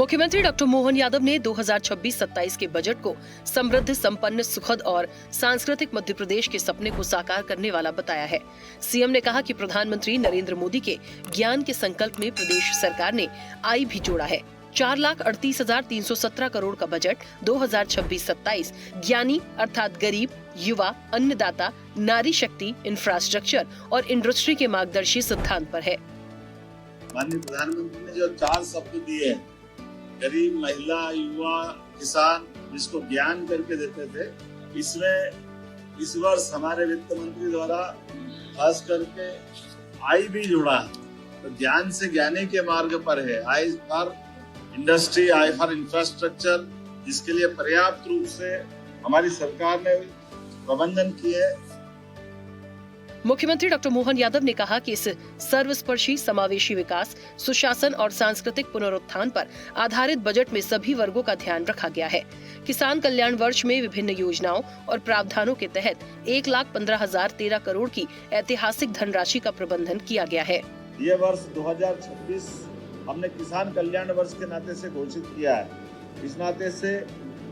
मुख्यमंत्री डॉक्टर मोहन यादव ने 2026-27 के बजट को समृद्ध, संपन्न, सुखद और सांस्कृतिक मध्य प्रदेश के सपने को साकार करने वाला बताया है। सीएम ने कहा कि प्रधानमंत्री नरेंद्र मोदी के ज्ञान के संकल्प में प्रदेश सरकार ने आई भी जोड़ा है। 4,38,317 करोड़ का बजट 2026-27 ज्ञानी अर्थात गरीब, युवा, अन्नदाता, नारी शक्ति, इंफ्रास्ट्रक्चर और इंडस्ट्री के मार्गदर्शी सिद्धांत पर है। माननीय प्रधानमंत्री ने जो 4 शब्द दिए हैं, गरीब, महिला, युवा, किसान, जिसको ज्ञान करके देते थे, इसमें इस वर्ष हमारे वित्त मंत्री द्वारा खास करके आई भी जुड़ा है। तो ज्ञान से ज्ञानी के मार्ग पर है। I for industry, I for infrastructure, जिसके लिए पर्याप्त रूप से हमारी सरकार ने प्रबंधन किए। मुख्यमंत्री डॉक्टर मोहन यादव ने कहा कि इस सर्वस्पर्शी, समावेशी विकास, सुशासन और सांस्कृतिक पुनरुत्थान पर आधारित बजट में सभी वर्गों का ध्यान रखा गया है। किसान कल्याण वर्ष में विभिन्न योजनाओं और प्रावधानों के तहत 1,15,013 करोड़ की ऐतिहासिक धनराशि का प्रबंधन किया गया है। ये वर्ष 2026 हमने किसान कल्याण वर्ष के नाते से घोषित किया है। इस नाते से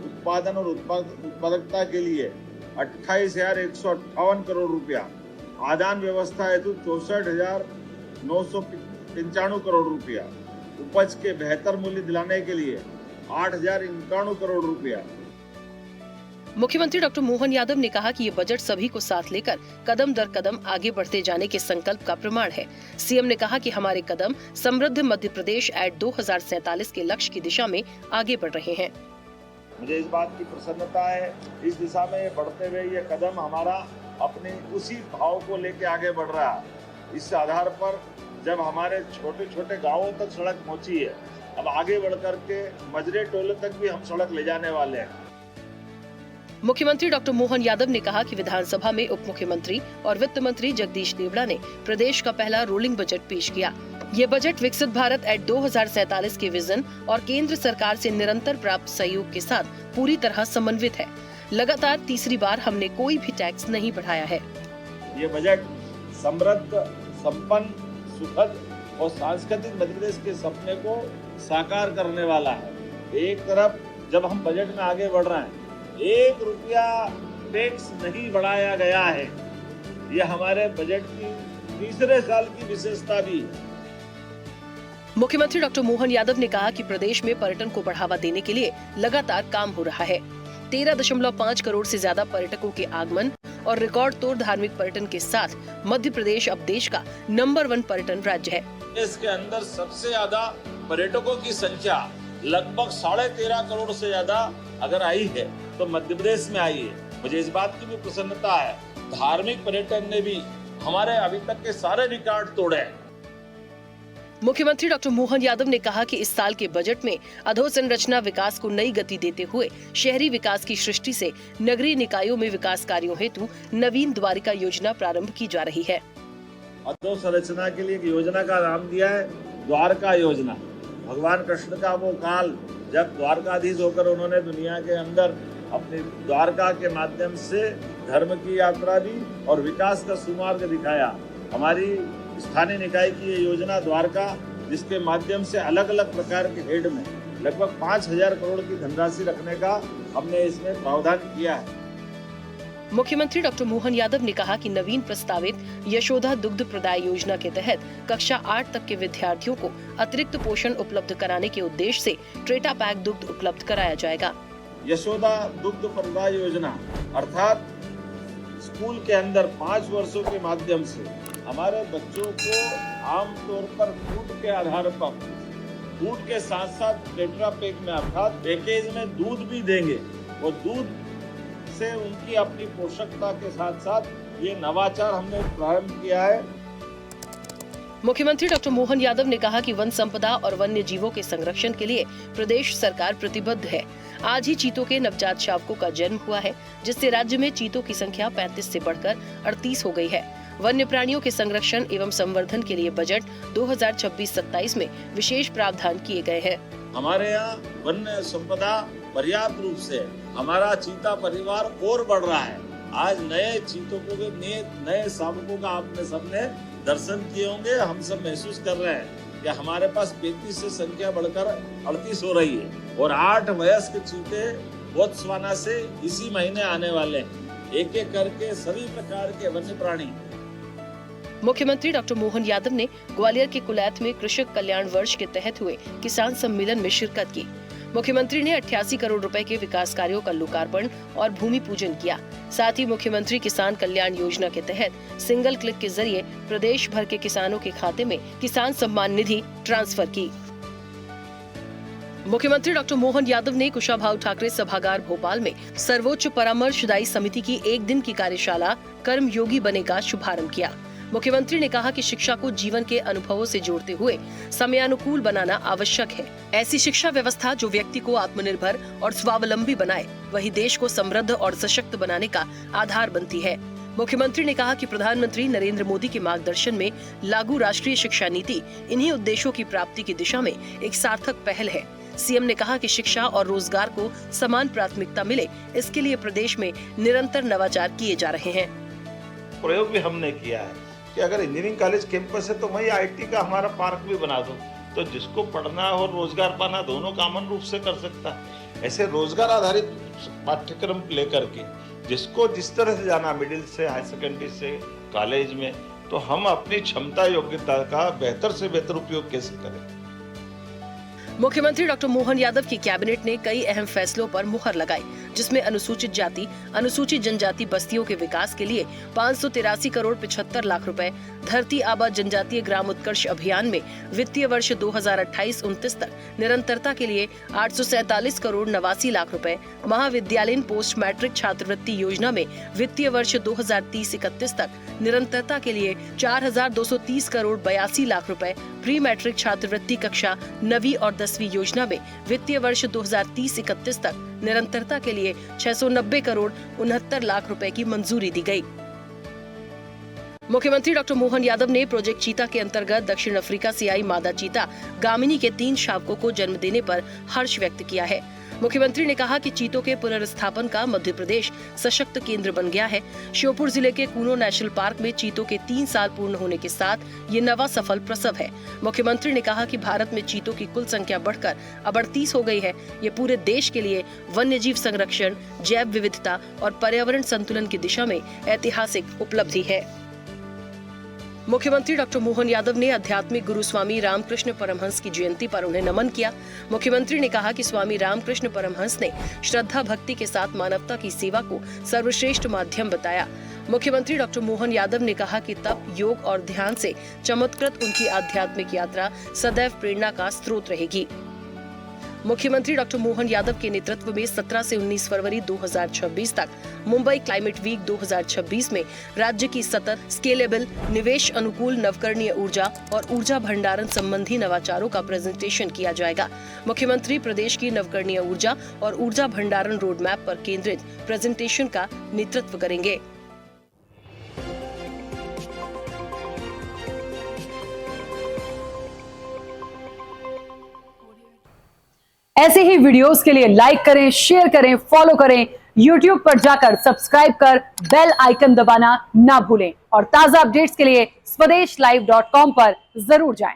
उत्पादन और उत्पादकता के लिए 28,158 करोड़ रुपया, आदान व्यवस्था हेतु 64,995 करोड़ रुपया, उपज के बेहतर मूल्य दिलाने के लिए 8,091 करोड़ रुपया। मुख्यमंत्री डॉक्टर मोहन यादव ने कहा कि ये बजट सभी को साथ लेकर कदम दर कदम आगे बढ़ते जाने के संकल्प का प्रमाण है। सीएम ने कहा कि हमारे कदम समृद्ध मध्य प्रदेश एट 2047 के लक्ष्य की दिशा में आगे बढ़ रहे हैं। मुझे इस बात की प्रसन्नता है, इस दिशा में बढ़ते हुए ये कदम हमारा अपने उसी भाव को लेके आगे बढ़ रहा है। इस आधार पर जब हमारे छोटे छोटे गांवों तक सड़क पहुंची है, अब आगे बढ़ करके मजरे टोले तक भी हम सड़क ले जाने वाले हैं। मुख्यमंत्री डॉक्टर मोहन यादव ने कहा कि विधानसभा में उप मुख्यमंत्री और वित्त मंत्री जगदीश देवड़ा ने प्रदेश का पहला रोलिंग बजट पेश किया। ये बजट विकसित भारत एट 2047 के विजन और केंद्र सरकार से निरंतर प्राप्त सहयोग के साथ पूरी तरह समन्वित है। लगातार तीसरी बार हमने कोई भी टैक्स नहीं बढ़ाया है। ये बजट समृद्ध, संपन्न, सुखद और सांस्कृतिक मध्य प्रदेश के सपने को साकार करने वाला है। एक तरफ जब हम बजट में आगे बढ़ रहे हैं, 1 रुपया टैक्स नहीं बढ़ाया गया है। ये हमारे बजट की तीसरे साल की विशेषता भी है। मुख्यमंत्री डॉक्टर मोहन यादव ने कहा कि प्रदेश में पर्यटन को बढ़ावा देने के लिए लगातार काम हो रहा है। 13.5 करोड़ से ज्यादा पर्यटकों के आगमन और रिकॉर्ड तोड़ धार्मिक पर्यटन के साथ मध्य प्रदेश अब देश का नंबर 1 पर्यटन राज्य है। इसके अंदर सबसे ज्यादा पर्यटकों की संख्या लगभग 13.5 करोड़ से ज्यादा अगर आई है तो मध्य प्रदेश में आई है। मुझे इस बात की भी प्रसन्नता है, धार्मिक पर्यटन ने भी हमारे अभी तक के सारे रिकॉर्ड तोड़े हैं। मुख्यमंत्री डॉक्टर मोहन यादव ने कहा कि इस साल के बजट में अधोसंरचना विकास को नई गति देते हुए शहरी विकास की सृष्टि से नगरीय निकायों में विकास कार्यों हेतु नवीन द्वारिका योजना प्रारंभ की जा रही है। अधोसंरचना के लिए एक योजना का नाम दिया है द्वारका योजना। भगवान कृष्ण का वो काल जब द्वारकाधीश होकर उन्होंने दुनिया के अंदर अपनी द्वारका के माध्यम से धर्म की यात्रा दी और विकास का सुमार्ग दिखाया। हमारी स्थानीय निकाय की ये योजना द्वारका, जिसके माध्यम से अलग अलग प्रकार के हेड में लगभग 5,000 करोड़ की धनराशि रखने का हमने इसमें प्रावधान किया है। मुख्यमंत्री डॉक्टर मोहन यादव ने कहा कि नवीन प्रस्तावित यशोदा दुग्ध प्रदाय योजना के तहत कक्षा 8 तक के विद्यार्थियों को अतिरिक्त पोषण उपलब्ध कराने के उद्देश्य से ट्रेटा पैक दुग्ध उपलब्ध कराया जाएगा। यशोदा दुग्ध प्रदाय योजना अर्थात स्कूल के अंदर 5 वर्षों के माध्यम से हमारे बच्चों को आमतौर पर फूड के आधार पर, फूड के साथ साथ टेट्रा पैक में अर्थात पैकेज में दूध भी देंगे। वो दूध से उनकी अपनी पोषकता के साथ साथ ये नवाचार हमने प्रारंभ किया है। मुख्यमंत्री डॉक्टर मोहन यादव ने कहा कि वन संपदा और वन्य जीवों के संरक्षण के लिए प्रदेश सरकार प्रतिबद्ध है। आज ही चीतों के नवजात शावकों का जन्म हुआ है, जिससे राज्य में चीतों की संख्या 35 से बढ़कर 38 हो गई है। वन्य प्राणियों के संरक्षण एवं संवर्धन के लिए बजट 2026-27 में विशेष प्रावधान किए गए हैं। हमारे यहाँ वन्य संपदा पर्याप्त रूप से, हमारा चीता परिवार और बढ़ रहा है। आज नए चीतों के नए शावकों का आपने सबने दर्शन किए होंगे, हम सब महसूस कर रहे हैं। कि हमारे पास 35 से संख्या बढ़कर 38 हो रही है और 8 वयस्क चीते बोत्सवाना से इसी महीने आने वाले हैं। एक एक करके सभी प्रकार के वन्य प्राणी। मुख्यमंत्री डॉक्टर मोहन यादव ने ग्वालियर के कुलैत में कृषक कल्याण वर्ष के तहत हुए किसान सम्मेलन में शिरकत की। मुख्यमंत्री ने 88 करोड़ रुपए के विकास कार्यों का लोकार्पण और भूमि पूजन किया। साथ ही मुख्यमंत्री किसान कल्याण योजना के तहत सिंगल क्लिक के जरिए प्रदेश भर के किसानों के खाते में किसान सम्मान निधि ट्रांसफर की। मुख्यमंत्री डॉक्टर मोहन यादव ने कुशाभाऊ ठाकरे सभागार भोपाल में सर्वोच्च परामर्शदायी समिति की एक दिन की कार्यशाला कर्म योगी बने का शुभारंभ किया। मुख्यमंत्री ने कहा कि शिक्षा को जीवन के अनुभवों से जोड़ते हुए समयानुकूल बनाना आवश्यक है। ऐसी शिक्षा व्यवस्था जो व्यक्ति को आत्मनिर्भर और स्वावलंबी बनाए, वही देश को समृद्ध और सशक्त बनाने का आधार बनती है। मुख्यमंत्री ने कहा कि प्रधानमंत्री नरेंद्र मोदी के मार्गदर्शन में लागू राष्ट्रीय शिक्षा नीति इन्हीं उद्देश्यों की प्राप्ति की दिशा में एक सार्थक पहल है। सीएम ने कहा कि शिक्षा और रोजगार को समान प्राथमिकता मिले, इसके लिए प्रदेश में निरंतर नवाचार किए जा रहे हैं। प्रयोग भी हमने किया है कि अगर इंजीनियरिंग कॉलेज कैंपस है तो वही आईटी का हमारा पार्क भी बना दो, तो जिसको पढ़ना और रोजगार पाना दोनों कॉमन रूप से कर सकता है। ऐसे रोजगार आधारित पाठ्यक्रम लेकर के जिसको जिस तरह से जाना, मिडिल से हाई सेकेंडरी से कॉलेज में, तो हम अपनी क्षमता योग्यता का बेहतर से बेहतर उपयोग कैसे करें। मुख्यमंत्री डॉक्टर मोहन यादव की कैबिनेट ने कई अहम फैसलों पर मुहर लगाई, जिसमें अनुसूचित जाति, अनुसूचित जनजाति बस्तियों के विकास के लिए 583 करोड़ 75 लाख रुपए, धरती आबा जनजातीय ग्राम उत्कर्ष अभियान में वित्तीय वर्ष 2028-29 तक निरंतरता के लिए 847 करोड़ 89 लाख रुपए, महाविद्यालयीन पोस्ट मैट्रिक छात्रवृत्ति योजना में वित्तीय वर्ष 2030-31 तक निरंतरता के लिए 4230 करोड़ 82 लाख रुपए, प्री मैट्रिक छात्रवृत्ति कक्षा 9वीं और 10वीं योजना में वित्तीय वर्ष 2030-31 तक निरंतरता के लिए 690 करोड़ 69 लाख रुपए की मंजूरी दी गई। मुख्यमंत्री डॉक्टर मोहन यादव ने प्रोजेक्ट चीता के अंतर्गत दक्षिण अफ्रीका से आई मादा चीता गामिनी के 3 शावकों को जन्म देने पर हर्ष व्यक्त किया है। मुख्यमंत्री ने कहा कि चीतों के पुनर्स्थापन का मध्य प्रदेश सशक्त केंद्र बन गया है। श्योपुर जिले के कूनो नेशनल पार्क में चीतों के 3 साल पूर्ण होने के साथ ये नवा सफल प्रसव है। मुख्यमंत्री ने कहा कि भारत में चीतों की कुल संख्या बढ़कर अब 38 हो गई है। ये पूरे देश के लिए वन्यजीव संरक्षण, जैव विविधता और पर्यावरण संतुलन की दिशा में ऐतिहासिक उपलब्धि है। मुख्यमंत्री डॉक्टर मोहन यादव ने आध्यात्मिक गुरु स्वामी रामकृष्ण परमहंस की जयंती पर उन्हें नमन किया। मुख्यमंत्री ने कहा कि स्वामी रामकृष्ण परमहंस ने श्रद्धा भक्ति के साथ मानवता की सेवा को सर्वश्रेष्ठ माध्यम बताया। मुख्यमंत्री डॉक्टर मोहन यादव ने कहा कि तप, योग और ध्यान से चमत्कृत उनकी आध्यात्मिक यात्रा सदैव प्रेरणा का स्रोत रहेगी। मुख्यमंत्री डॉक्टर मोहन यादव के नेतृत्व में 17 से 19 फरवरी 2026 तक मुंबई क्लाइमेट वीक 2026 में राज्य की सतत, स्केलेबल, निवेश अनुकूल नवकरणीय ऊर्जा और ऊर्जा भंडारण संबंधी नवाचारों का प्रेजेंटेशन किया जाएगा। मुख्यमंत्री प्रदेश की नवकरणीय ऊर्जा और ऊर्जा भंडारण रोड मैप पर केंद्रित प्रेजेंटेशन का नेतृत्व करेंगे। ऐसे ही वीडियोस के लिए लाइक करें, शेयर करें, फॉलो करें। YouTube पर जाकर सब्सक्राइब कर बेल आइकन दबाना ना भूलें और ताजा अपडेट्स के लिए SwadeshLive.com पर जरूर जाएं।